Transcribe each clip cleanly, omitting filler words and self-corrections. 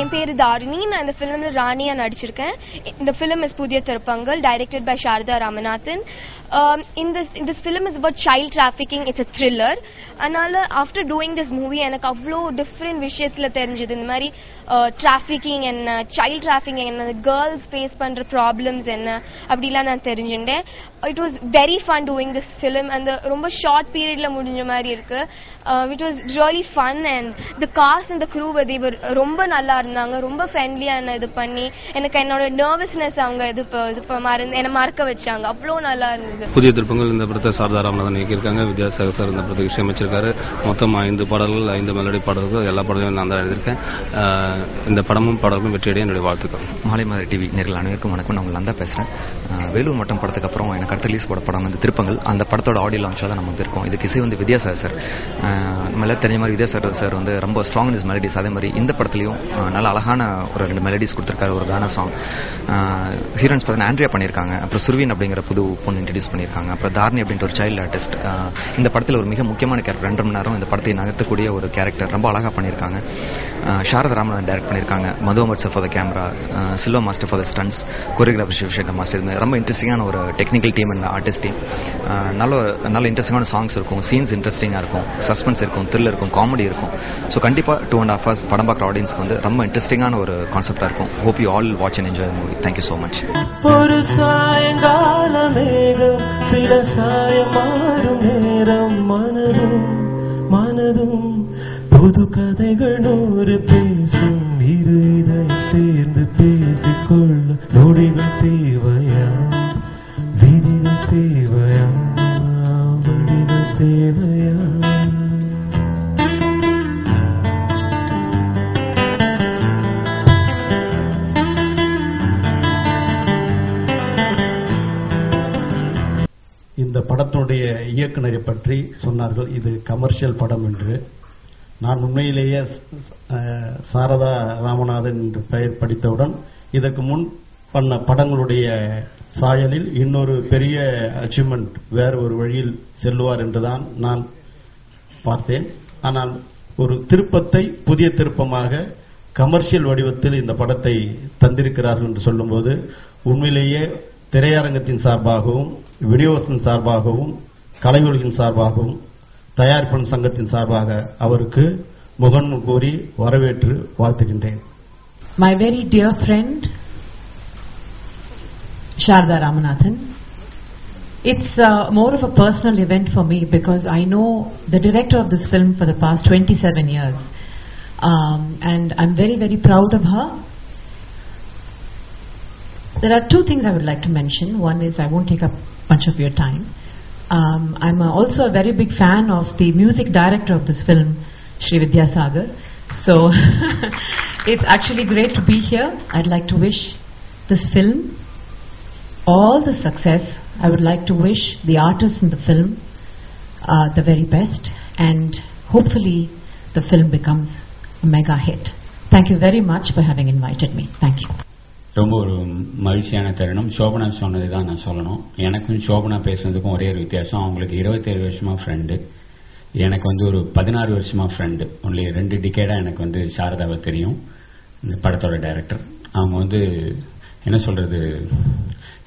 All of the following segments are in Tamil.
என் பேரு தாரிணி. நான் இந்த ஃபிலிம்ல ராணியா நடிச்சிருக்கேன். இந்த ஃபிலிம் இஸ் புதிய திருப்பங்கள், directed by Saradha Ramanathan. This film is about child trafficking. It's a thriller. அதனால after doing this movie எனக்கு அவ்வளோ டிஃப்ரெண்ட் விஷயத்துல தெரிஞ்சது. இந்த மாதிரி trafficking என்ன, child trafficking என்ன, girls face பண்ற problems என்ன அப்படிலாம் நான் தெரிஞ்சுட்டேன். It was very fun doing this film. அந்த ரொம்ப ஷார்ட் பீரியட்ல முடிஞ்ச மாதிரி இருக்கு. It was really fun and the cast and the crew they were ரொம்ப நல்லா இருந்தாங்க. ரொம்ப ஃப்ரெண்ட்லியா இது பண்ணி எனக்கு என்னோட நர்வஸ்னஸ் அவங்க என்ன மறக்க வச்சாங்க. அவ்வளோ நல்லா இருந்தது. புதிய திருப்பங்கள் இந்த படத்தை சாரதா ராமநாதன் இயக்கியிருக்காங்க. வித்யாசாகர் சார் இந்த படத்துக்கு இசையமைச்சிருக்காரு. மொத்தம் 5 பாடல்கள், 5 மெலடி பாடல்கள், எல்லா பாடல்களும் நான் தான் எழுதியிருக்கேன். இந்த படமும் பாடல்களும் வெற்றியடைய என்னுடைய வாழ்த்துக்கள். மாலை மாதிரி டிவி நேர்கள் அனைவருக்கும் வணக்கம். நான் நந்தா பேசுகிறேன். வேலூர் மட்டம் படத்துக்கு அப்புறம் எனக்கு அடுத்த ரிலீஸ் போட படம் வந்து திருப்பங்கள். அந்த படத்தோட ஆடியோ லான்ச்சாக தான் நம்ம வந்துருக்கோம். இதுக்கு இசை வந்து வித்யாசாகர் சார். நம்ம எல்லாம் தெரிஞ்ச மாதிரி வித்யாசாகர் சார் வந்து ரொம்ப ஸ்ட்ராங் இன் இஸ் மெலடிஸ். அதே மாதிரி இந்த படத்துலையும் நல்ல அழகான ஒரு 2 மெலடிஸ் கொடுத்துருக்காரு. ஒரு கானா சாங் ஹீரோயின்ஸ் பார்த்தீங்கன்னா ஆண்ட்ரியா பண்ணியிருக்காங்க. அப்புறம் சுர்வீன் அப்படிங்கிற புது பொண்ணு இன்ட்ரடியூஸ் பண்ணியிருக்காங்க. அப்புறம் தாரணி அப்படின்ற ஒரு சைல்டு ஆர்டிஸ்ட். இந்த படத்தில் ஒரு மிக முக்கியமான கேரக்டர். 2 மணி நேரம் இந்த படத்தை நகர்த்தக்கூடிய ஒரு கேரக்டர் ரொம்ப அழகாக பண்ணியிருக்காங்க. சாரதா ராமநாதன் டைரக்ட் பண்ணியிருக்காங்க. Madhu Amar sir for the camera, Silva master for the stunts, choreographer Sivasekar master. இது ரொம்ப இன்ட்ரெஸ்டிங்கான ஒரு technical team and artist team. நல்ல இன்ட்ரெஸ்டிங்கான சாங்ஸ் இருக்கும், சீன்ஸ் இன்ட்ரெஸ்டிங்காக இருக்கும், சஸ்பென்ஸ் இருக்கும், த்ரில் இருக்கும், காமெடி இருக்கும். ஸோ கண்டிப்பாக 2.5 hours படம் பார்க்குற ஆடியன்ஸ்க்கு வந்து ரொம்ப இன்ட்ரெஸ்டிங்கான ஒரு கான்செப்டாக இருக்கும். Hope you all watch and enjoy the movie. Thank you so much. ஒரு சாயங்கால மேகம் சில சாயமாறும் நேரம் மனதும் புது கதைகள் 100 பேசும். இரு இதை சேர்ந்து பேசிக்கொள்ள நொடிகள் தேவையா, விதிகள் தேவையா, வழிகள் தேவையா? இந்த படத்தினுடைய இயக்குனரை பற்றி சொன்னார்கள். இது கமர்ஷியல் படம் என்று. நான் உண்மையிலேயே சாரதா ராமநாதன் என்று பெயர் படித்தவுடன் இதற்கு முன் பண்ண படங்களுடைய சாயலில் இன்னொரு பெரிய அச்சீவ்மெண்ட் வேறு ஒரு வழியில் செல்லுவார் என்றுதான் நான் பார்த்தேன். ஆனால் ஒரு திருப்பத்தை புதிய திருப்பமாக கமர்ஷியல் வடிவத்தில் இந்த படத்தை தந்திருக்கிறார்கள் என்று சொல்லும்போது உண்மையிலேயே திரையரங்கத்தின் சார்பாகவும், விநியோகத்தின் சார்பாகவும், கலைஞர்களின் சார்பாகவும், தயாரிப்பாளர் சங்கத்தின் சார்பாக அவருக்கு முகநூல் கூறி வரவேற்று வாழ்த்துகின்றேன். My very dear friend Sarada Ramanathan, it's more of a personal event for me because I know the director of this film for the past 27 years and I'm very, very proud of her. There are 2 things I would like to mention. One is, I won't take up much of your time. I'm also a very big fan of the music director of this film, Shri Vidyasagar. So it's actually great to be here. I'd like to wish this film all the success. I would like to wish the artists in the film the very best, and hopefully the film becomes a mega hit. Thank you very much for having invited me. Thank you. ரொம்ப ஒரு மகிழ்ச்சியான தருணம். சோபனா சொன்னது தான் நான் சொல்லணும். எனக்கும் சோபனா பேசுனதுக்கும் ஒரே ஒரு வித்தியாசம். அவங்களுக்கு 27 வருஷமா ஃப்ரெண்டு, எனக்கு வந்து ஒரு 16 வருஷமா ஃப்ரெண்டு. ஒன்லி 2 டிகேடாக எனக்கு வந்து சாரதாவை தெரியும், இந்த படத்தோட டைரக்டர். அவங்க வந்து என்ன சொல்றது,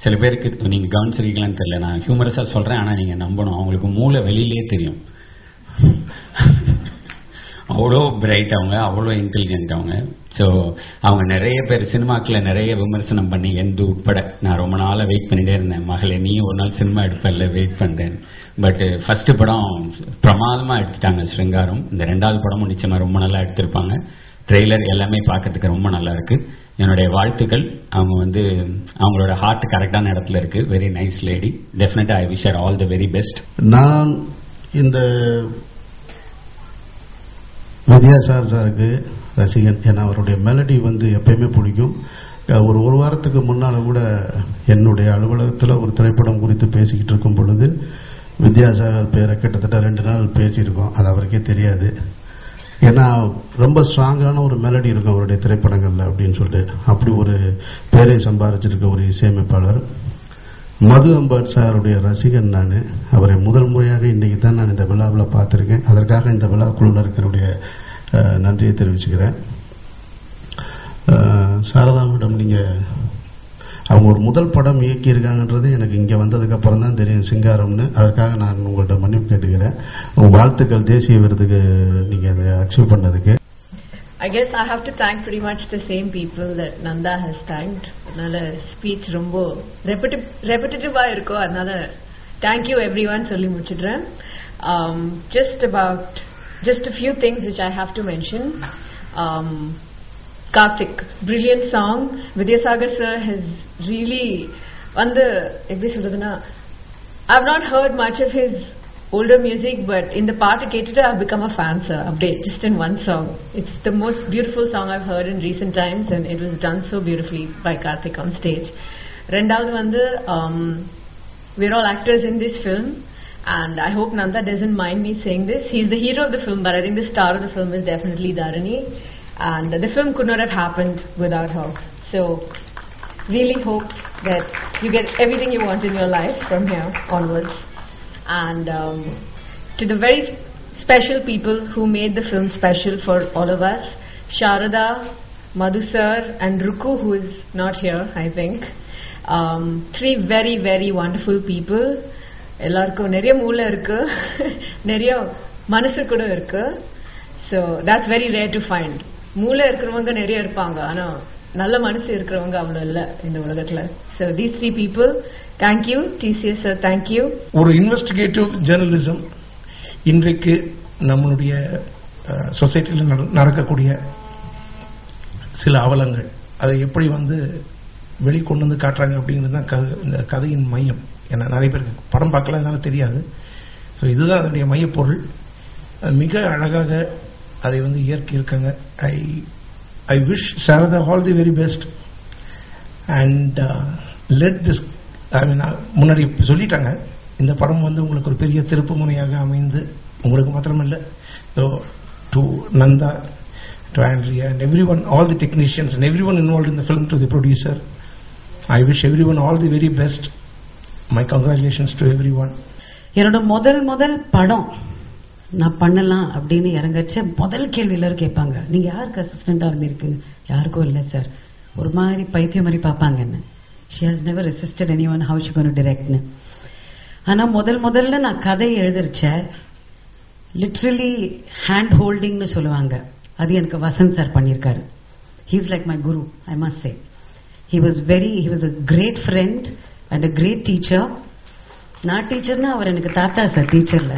சில பேருக்கு நீங்கள் கவனிச்சிருக்கீங்களான்னு தெரியல, நான் ஹியூமரஸாக சொல்கிறேன், ஆனால் நீங்கள் நம்பணும், அவங்களுக்கு மூளை வெளியிலே தெரியும். அவ்வளோ பிரைட் அவங்க, அவ்வளோ இன்டெலிஜென்ட் அவங்க. ஸோ அவங்க நிறைய பேர் சினிமாக்கில் நிறைய விமர்சனம் பண்ணி எந்த உட்பட நான் ரொம்ப நாளாக வெயிட் பண்ணிகிட்டே இருந்தேன், மகளே நீ ஒரு நாள் சினிமா எடுப்பல வெயிட் பண்ணுறேன். பட் ஃபர்ஸ்ட் படம் பிரமாதமாக எடுத்துட்டாங்க ஸ்ருங்காரம். இந்த 2வது படமும் நிச்சயமாக ரொம்ப நல்லா எடுத்திருப்பாங்க. ட்ரெய்லர் எல்லாமே பார்க்கறதுக்கு ரொம்ப நல்லா இருக்கு. என்னுடைய வாழ்த்துக்கள். அவங்க வந்து அவங்களோட ஹார்ட் கரெக்டான இடத்துல இருக்கு. Very nice lady. டெஃபினட்டா I wish her all the very best. நான் இந்த வித்யாசாகர் சாருக்கு ரசிகன். ஏன்னா அவருடைய மெலடி வந்து எப்பயுமே பிடிக்கும். ஒரு வாரத்துக்கு முன்னால் கூட என்னுடைய அலுவலகத்தில் ஒரு திரைப்படம் குறித்து பேசிக்கிட்டு இருக்கும் பொழுது வித்யாசாகர் பேரை கிட்டத்தட்ட 2 நாள் பேசியிருக்கோம். அது அவருக்கே தெரியாது. ஏன்னா ரொம்ப ஸ்ட்ராங்கான ஒரு மெலடி இருக்கும் அவருடைய திரைப்படங்களில் அப்படின்னு சொல்லிட்டு அப்படி ஒரு பேரை சம்பாதிச்சிருக்க ஒரு இசையமைப்பாளர். மது அம்பர் சாருடைய ரசிகன் நான். அவரை முதல் முறையாக இன்றைக்கி தான் நான் இந்த விழாவில் பார்த்துருக்கேன். அதற்காக இந்த விழா குழுவினருக்கு என்னுடைய நன்றியை தெரிவிச்சுக்கிறேன். சாரதா மேடம், நீங்கள் அவங்க ஒரு முதல் படம் இயக்கியிருக்காங்கன்றது எனக்கு இங்கே வந்ததுக்கு அப்புறம் தான் தெரியும், சிங்காரம்னு. அதற்காக நான் உங்கள்கிட்ட மன்னிப்பு கேட்டுக்கிறேன். உங்கள் வாழ்த்துக்கள் தேசிய விருதுக்கு நீங்கள் அதை அச்சீவ் பண்ணதுக்கு. I guess I have to thank pretty much the same people that Nanda has thanked. அதனால ஸ்பீச் ரொம்ப ரெப்பிட்டிவா இருக்கும். அதனால thank you everyone சொல்லி முடிச்சிடுறேன். Just a few things which I have to mention. Karthik, brilliant song. Vidyasagar sir has really எப்படி சொல்றதுன்னா, I've not heard much of his older music, but in the part கேட்டுட்டு I've become a fan, sir. Update just in one song. It's the most beautiful song I've heard in recent times, and it was done so beautifully by Karthik on stage. ரெண்டாவது we're all actors in this film, and I hope Nanda doesn't mind me saying this. He's the hero of the film, but I think the star of the film is definitely Dharani, and the film could not have happened without her. So really hope that you get everything you want in your life from here onwards. And to the very special people who made the film special for all of us, Sharada, Madhu sir and Ruku, who is not here, I think. Three very very wonderful people. எல்லாருக்கும் நிறைய மூளை இருக்கு, நிறைய மனசு கூட இருக்கு. So that's very rare to find. மூளை இருக்கிறவங்க நிறைய இருப்பாங்க, ஆனா நல்ல மனசு இருக்கிறவங்க அவ்வளவு இல்ல இந்த உலகத்துல. So these three people, thank you. TCS sir, thank you. ஒரு இன்வெஸ்டிகேட்டிவ் ஜெர்னலிசம் இன்றைக்கு நம்மளுடைய சொசைட்டியில் நடக்கக்கூடிய சில அவலங்கள், அதை எப்படி வெளிக்கொண்டு வந்து காட்டுறாங்க அப்படிங்கிறது தான் இந்த கதையின் மையம். ஏன்னா நிறைய பேருக்கு படம் பார்க்கல, அதனால தெரியாது. ஸோ இதுதான் அதனுடைய மையப்பொருள். மிக அழகாக அதை இயற்கியிருக்காங்க. I wish Sarada all the very best, and let this, முன்னாடி சொல்லிட்டாங்க, இந்த படம் உங்களுக்கு ஒரு பெரிய திருப்பு முனையாக அமைந்து, உங்களுக்கு மாத்திரமல்ல, to Nanda, to Andrea and everyone, all the technicians and everyone involved in the film, to the producer, I wish everyone all the very best. My congratulations to everyone. என்னோட முதல் படம் நான் பண்ணலாம் அப்படின்னு இறங்கச்ச முதல் கேள்வி எல்லாரும் கேட்பாங்க, நீங்க யாருக்கு அசிஸ்டண்டா இருந்திருக்கீங்க? யாருக்கும் இல்லை சார். ஒரு மாதிரி பைத்தியம் மாதிரி பார்ப்பாங்க என்ன. She has never assisted anyone, how she going to direct னு. ஆனா முதல்ல நான் கதை எழுதிருச்சேன், லிட்ரலி ஹேண்ட் ஹோல்டிங்னு சொல்லுவாங்க, அது எனக்கு வசந்த் சார் பண்ணியிருக்காரு. He is like my guru, I must say. He was a great friend and a great teacher. நான் டீச்சர்னா அவர் எனக்கு தாத்தா சார். டீச்சர்ல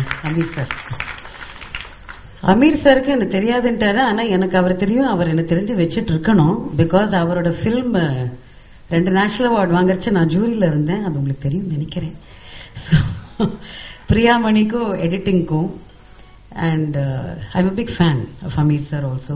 அமீர் சாருக்கு எனக்கு தெரியாதுன்ட்டாரு, ஆனா எனக்கு அவர் தெரியும். அவர் எனக்கு தெரிஞ்சு வச்சுட்டு இருக்கணும். பிகாஸ் அவரோட ஃபில்ம் 2 நேஷனல் அவார்டு வாங்கறச்சு நான் ஜூரியில இருந்தேன், அது உங்களுக்கு தெரியும் நினைக்கிறேன். பிரியாமணிக்கும் எடிட்டிங்க்கும், and I am a big fan of Amir sir also.